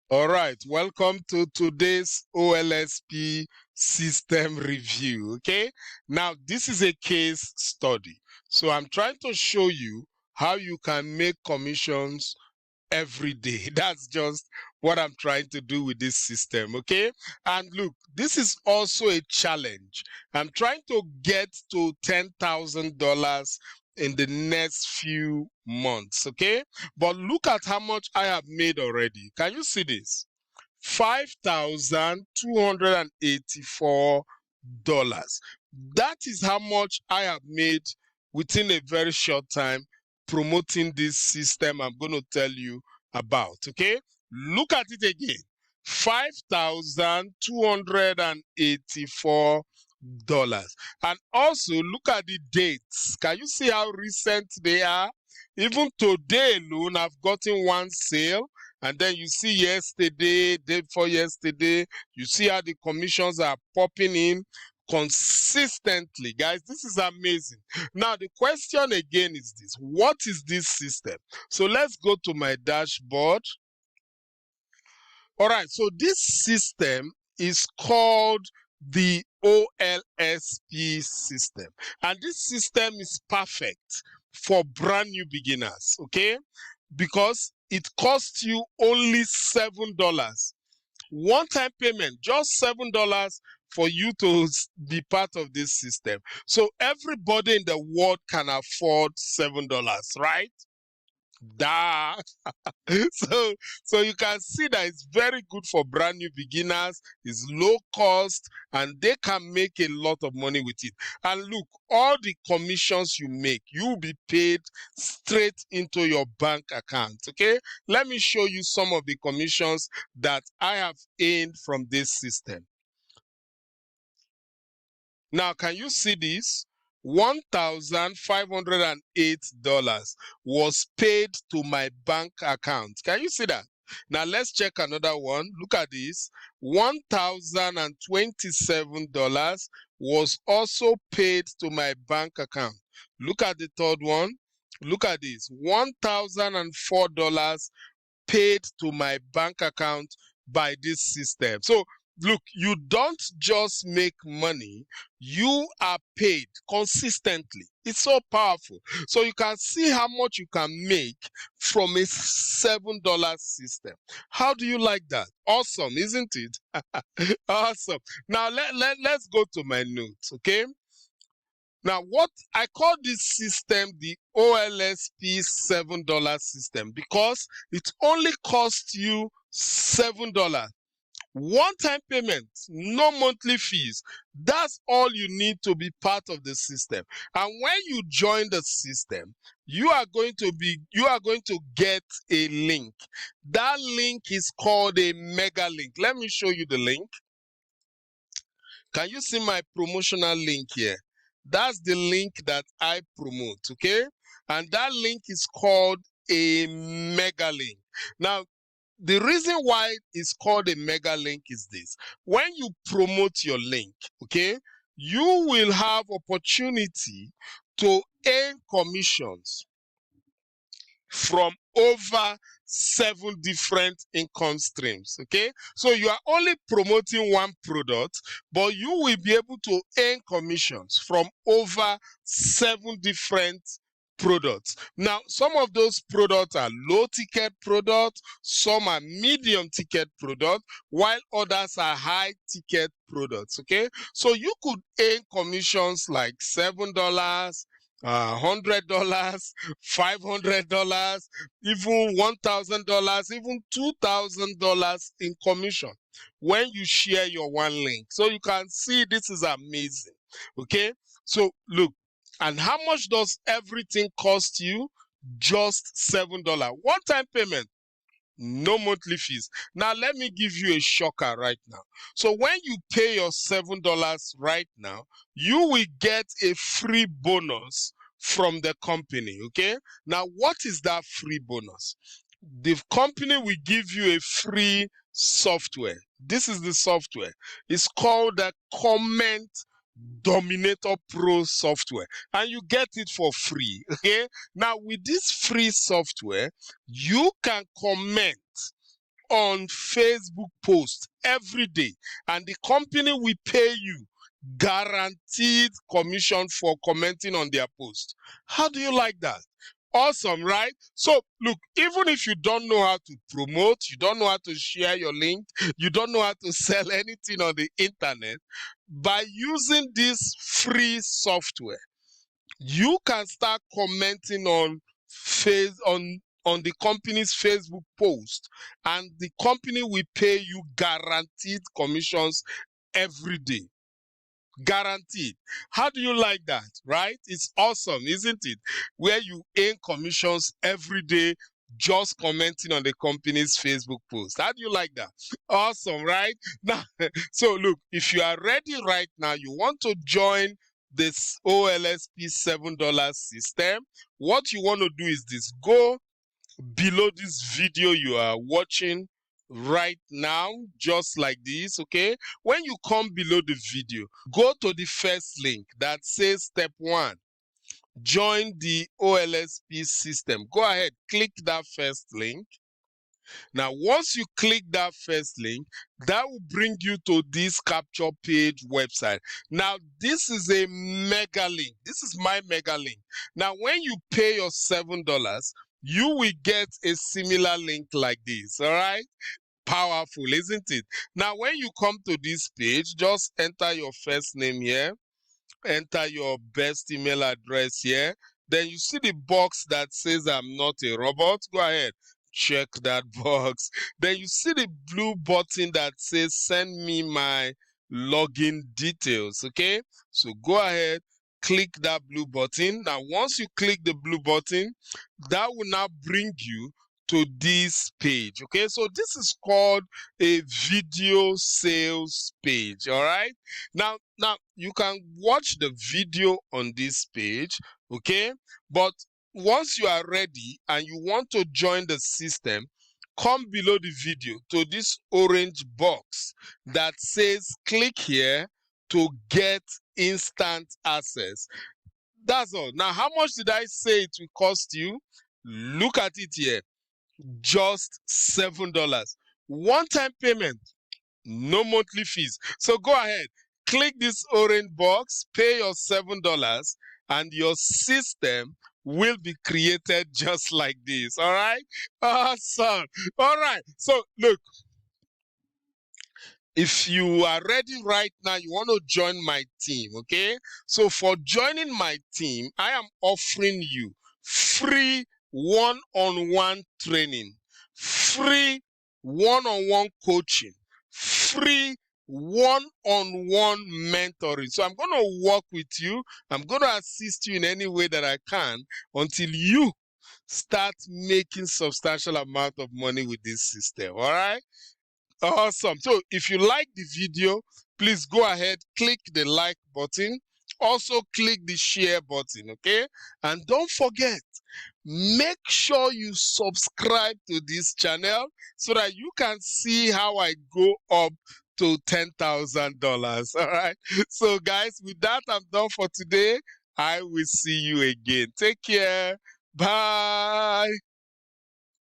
All right, welcome to today's OLSP system review. Okay, now this is a case study. So I'm trying to show you how you can make commissions every day. That's just what I'm trying to do with this system. Okay, and look, this is also a challenge. I'm trying to get to $10,000 in the next few months. Okay, but look at how much I have made already. Can you see this? $5,284. That is how much I have made within a very short time promoting this system I'm going to tell you about. Okay, look at it again. $5,284. And also look at the dates. Can you see how recent they are? Even today alone, I've gotten one sale. And then you see yesterday, day before yesterday, you see how the commissions are popping in consistently. Guys, this is amazing. Now, the question again is this: what is this system? So let's go to my dashboard. All right, so this system is called the OLSP system. And this system is perfect for brand new beginners, okay? Because it costs you only $7. One-time payment, just $7 for you to be part of this system. So everybody in the world can afford $7, right? Duh. so you can see that it's very good for brand new beginners. It's low cost and they can make a lot of money with it. And look, all the commissions you make, you'll be paid straight into your bank account. Okay, let me show you some of the commissions that I have earned from this system. Now, can you see this? $1,508 was paid to my bank account. Can you see that? Now, let's check another one. Look at this. $1,027 was also paid to my bank account. Look at the third one. Look at this. $1,004 paid to my bank account by this system. So look, you don't just make money, you are paid consistently. It's so powerful. So you can see how much you can make from a $7 system. How do you like that? Awesome, isn't it? Awesome. Now let's go to my notes, okay? Now, what I call this system the OLSP $7 system because it only costs you $7. One-time payment, no monthly fees. That's all you need to be part of the system. And when you join the system, you are going to get a link. That link is called a mega link. Let me show you the link. Can you see my promotional link here? That's the link that I promote, okay? And that link is called a mega link. Now, the reason why it's called a mega link is this. When you promote your link, okay, you will have opportunity to earn commissions from over 7 different income streams. Okay, so you are only promoting one product, but you will be able to earn commissions from over 7 different products. Now, some of those products are low ticket products, some are medium ticket products, while others are high ticket products. Okay, so you could earn commissions like $7, $100, $500, even $1,000, even $2,000 in commission when you share your one link. So you can see this is amazing. Okay, so look, and how much does everything cost you? Just $7. One-time payment, no monthly fees. Now let me give you a shocker right now. So when you pay your $7 right now, you will get a free bonus from the company. Okay, now what is that free bonus? The company will give you a free software. This is the software. It's called the Comment Dominator Pro software, and you get it for free. Okay, now with this free software, you can comment on Facebook posts every day, and the company will pay you guaranteed commission for commenting on their post. How do you like that? Awesome, right? So look, even if you don't know how to promote, you don't know how to share your link, you don't know how to sell anything on the internet, by using this free software, you can start commenting on the company's Facebook post, and the company will pay you guaranteed commissions every day. Guaranteed. How do you like that, right? It's awesome, isn't it? Where you earn commissions every day just commenting on the company's Facebook post. How do you like that? Awesome, right? Now, so look, if you are ready right now, you want to join this OLSP $7 system, what you want to do is this: go below this video you are watching right now, just like this. Okay, when you come below the video, go to the first link that says step 1, join the OLSP system. Go ahead, click that first link. Now, once you click that first link, that will bring you to this capture page website. Now, this is a mega link. This is my mega link. Now, when you pay your $7, you will get a similar link like this. All right? Powerful, isn't it? Now, when you come to this page, just enter your first name here, enter your best email address here. Then you see the box that says I'm not a robot. Go ahead, check that box. Then you see the blue button that says send me my login details. Okay, so go ahead, click that blue button. Now, once you click the blue button, that will now bring you to this page. Okay, so this is called a video sales page. All right, now you can watch the video on this page. Okay, but once you are ready and you want to join the system, come below the video to this orange box that says click here to get instant access. That's all. Now, how much did I say it will cost you? Look at it here, just $7. One-time payment, no monthly fees. So go ahead, click this orange box, pay your $7, and your system will be created just like this. All right? Awesome. All right. So look, if you are ready right now, you want to join my team, okay? So for joining my team, I am offering you free one-on-one training, free one-on-one coaching, free one-on-one mentoring. So I'm going to work with you. I'm going to assist you in any way that I can until you start making substantial amount of money with this system. All right? Awesome. So if you like the video, please go ahead, click the like button. Also click the share button, okay? And don't forget, make sure you subscribe to this channel so that you can see how I go up to $10,000. All right. So guys, with that, I'm done for today. I will see you again. Take care. Bye.